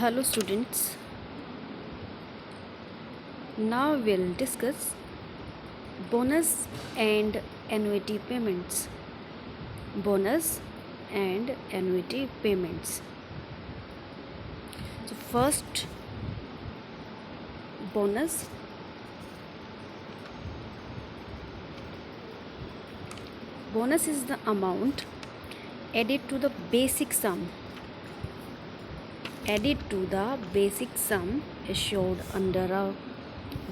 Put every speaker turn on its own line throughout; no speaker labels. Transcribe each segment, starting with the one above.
Hello students, now we'll discuss bonus and annuity payments. Bonus and annuity payments. So first, bonus. Bonus is the amount added to the basic sum assured under a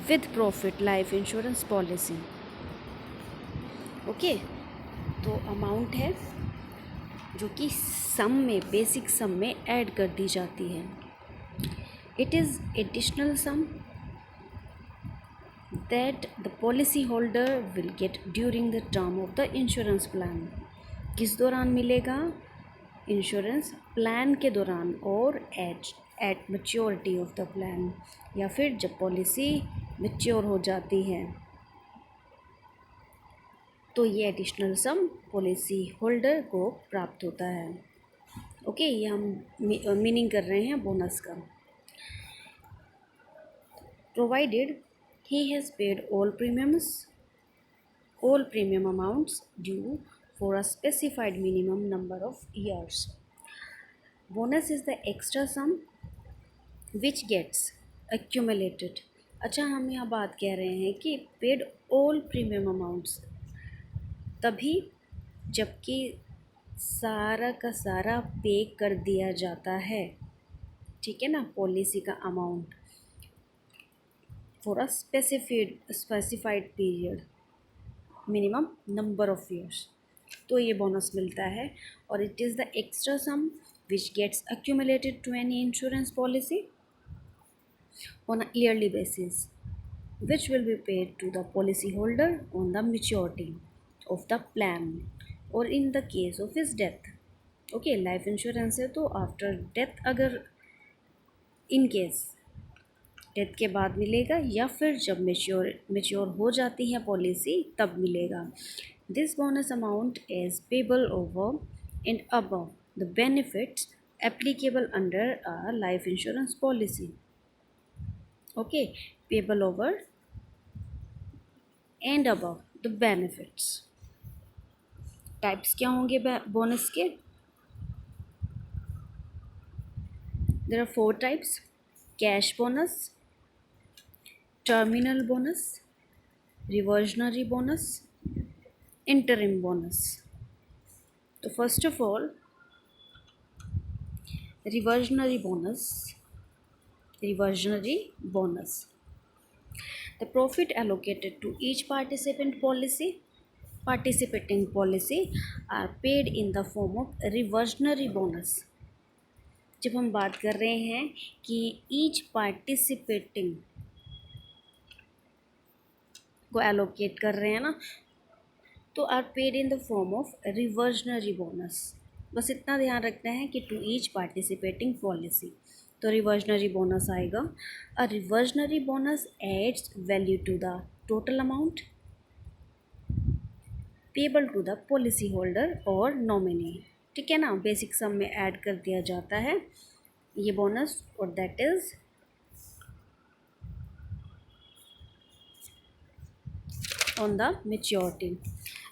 with profit life insurance policy. Okay, तो amount है जो कि सम में basic sum में add कर दी जाती है. It is additional sum that the policy holder will get during the term of the insurance plan. किस दौरान मिलेगा? इंश्योरेंस प्लान के दौरान और at maturity of the plan, या फिर जब पॉलिसी मैच्योर हो जाती है तो ये एडिशनल सम पॉलिसी होल्डर को प्राप्त होता है. ओके, ये हम मीनिंग कर रहे हैं बोनस का. Provided he has paid all premium amounts due for a specified minimum number of years. Bonus is the extra sum which gets accumulated. अच्छा, हम यहाँ बात कह रहे हैं कि पेड ऑल प्रीमियम अमाउंट्स तभी जबकि सारा का सारा पे कर दिया जाता है. ठीक है ना, पॉलिसी का amount for a specified period minimum number of years, तो ये बोनस मिलता है. और it is the extra sum which gets accumulated to any insurance policy on a yearly basis, which will be paid to the policy holder on the maturity of the plan or in the case of his death. Okay, life insurance है तो after death, अगर in case death के बाद मिलेगा या फिर जब mature हो जाती है पॉलिसी तब मिलेगा. This bonus amount is payable over and above the benefits applicable under a life insurance policy. Okay, payable over and above the benefits. Types क्या होंगे बोनस के? There are 4 types: cash bonus, terminal bonus, reversionary bonus, interim bonus. तो first of all, reversionary bonus. The profit allocated to each participating policy are paid in the form of reversionary bonus. जब हम बात कर रहे हैं कि each participating को allocate कर रहे हैं ना, तो are paid in the form of reversionary bonus. बस इतना ध्यान रखना है कि टू ईच पार्टिसिपेटिंग पॉलिसी, तो रिवर्जनरी बोनस आएगा. A reversionary bonus adds value to the total amount payable to the policy holder और नॉमिनी. ठीक है ना, बेसिक सम में ऐड कर दिया जाता है ये बोनस, और that is on the maturity.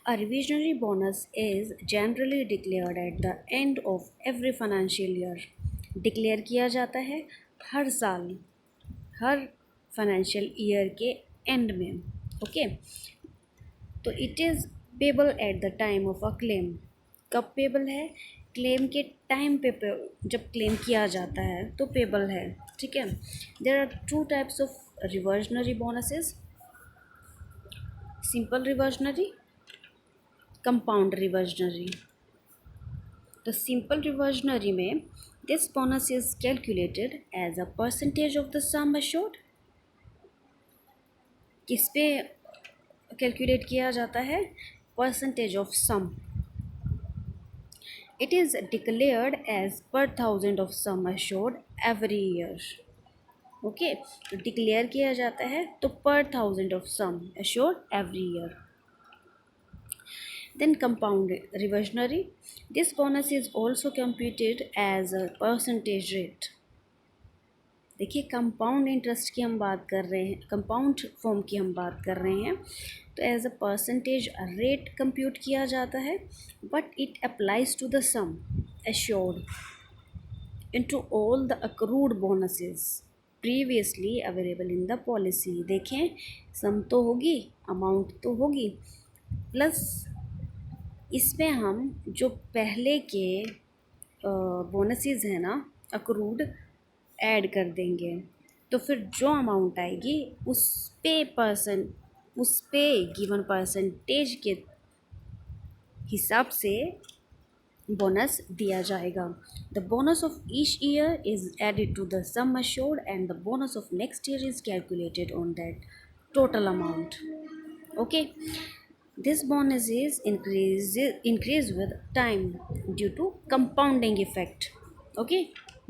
A revisionary bonus is generally declared at the end of every financial year. Declare किया जाता है हर साल, हर फाइनेंशियल ईयर के एंड में. ओके, तो it is payable at the time of a claim. कब payable है? Claim के टाइम पे जब क्लेम किया जाता है तो पेबल है. ठीक है. There are 2 types of reversionary bonuses: simple reversionary, compound reversionary. तो सिंपल रिवर्जनरी में this bonus is calculated as a percentage of the sum assured. किस पे कैलकुलेट किया जाता है? Percentage of sum. It is declared as per 1000 of sum assured every year. Okay, तो declare किया जाता है तो per 1000 of sum assured every year. Then compound reversionary. This bonus is also computed as a percentage rate. देखिए compound interest की हम बात कर रहे हैं, कंपाउंड फॉर्म की हम बात कर रहे हैं, तो as a percentage rate compute किया जाता है, but it applies to the sum assured into all the accrued bonuses previously available in the policy. देखें सम तो होगी, अमाउंट तो होगी, प्लस इसमें हम जो पहले के बोनसेस हैं ना अक्रूड ऐड कर देंगे, तो फिर जो अमाउंट आएगी उस पे गिवन परसेंटेज के हिसाब से बोनस दिया जाएगा। The bonus of each year is added to the sum assured and the bonus of next year is calculated on that total amount. Okay, this bonus is increase with time due to compounding effect. Okay,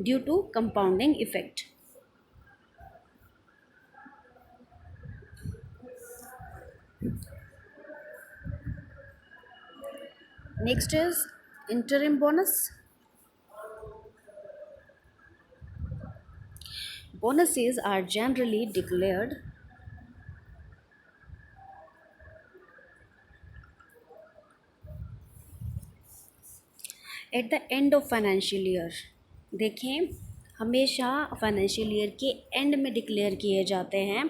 due to compounding effect. Next is interim bonus. Bonuses are generally declared at the end of financial year. देखें हमेशा financial year के end में declare किए जाते हैं,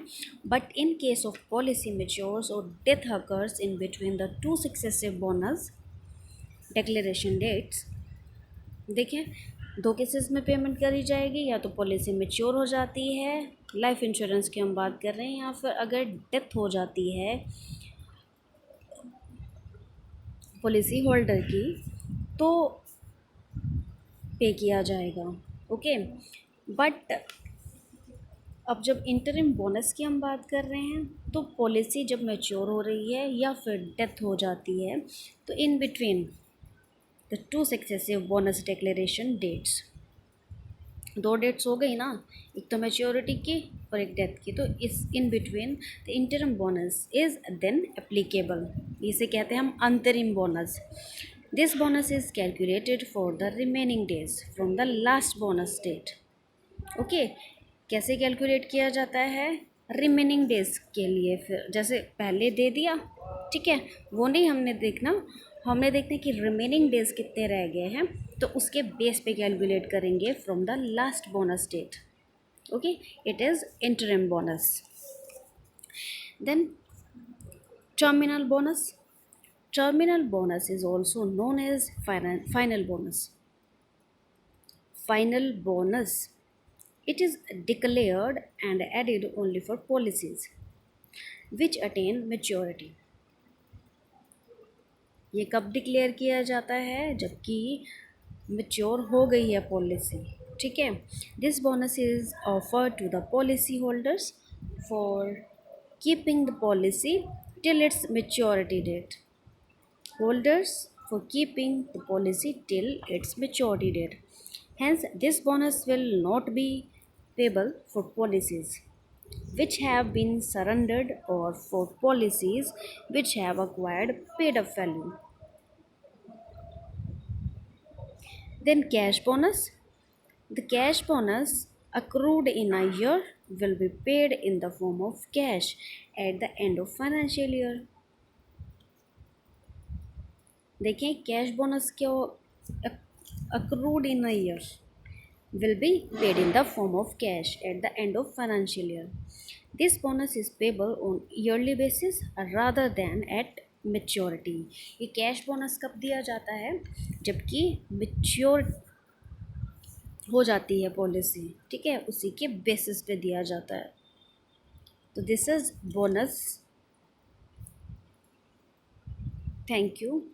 but in case of policy matures और death occurs in between the two successive bonus declaration dates. देखें दो केसेस में पेमेंट करी जाएगी, या तो पॉलिसी मेच्योर हो जाती है, लाइफ इंश्योरेंस की हम बात कर रहे हैं, या फिर अगर डेथ हो जाती है पॉलिसी होल्डर की तो पे किया जाएगा। ओके, बट अब जब इंटरिम बोनस की हम बात कर रहे हैं तो पॉलिसी जब मैच्योर हो रही है या फिर डेथ हो जाती है, तो in between the two successive bonus declaration dates, दो डेट्स हो गई ना, एक तो मैच्योरिटी की और एक डेथ की, तो इस in between the interim bonus is then applicable. इसे कहते हैं हम अंतरिम bonus. This bonus is calculated for the remaining days from the last bonus date. Okay, कैसे कैलकुलेट किया जाता है? रिमेनिंग डेज के लिए, फिर जैसे पहले दे दिया, ठीक है, वो नहीं हमने देखना, हमने देखना कि रिमेनिंग डेज कितने रह गए हैं, तो उसके बेस पे कैलकुलेट करेंगे from the last bonus date. Okay, it is interim bonus. Then terminal bonus. Terminal bonus is also known as final bonus. Final bonus. It is declared and added only for policies which attain maturity. ये कब declare किया जाता है? जबकि mature हो गई है policy, ठीक है। This bonus is offered to the policy holders for keeping the policy till its maturity date. Holders for keeping the policy till its maturity date. Hence, this bonus will not be payable for policies which have been surrendered or for policies which have acquired paid up value. Then, cash bonus. The cash bonus accrued in a year will be paid in the form of cash at the end of financial year. देखिए cash bonus क्यों accrued in a year will be paid in the form of cash at the end of financial year. This bonus is payable on yearly basis rather than at maturity. ये cash bonus कब दिया जाता है? जबकि mature हो जाती है policy, ठीक है, उसी के बेसिस पे दिया जाता है। तो this is bonus. Thank you.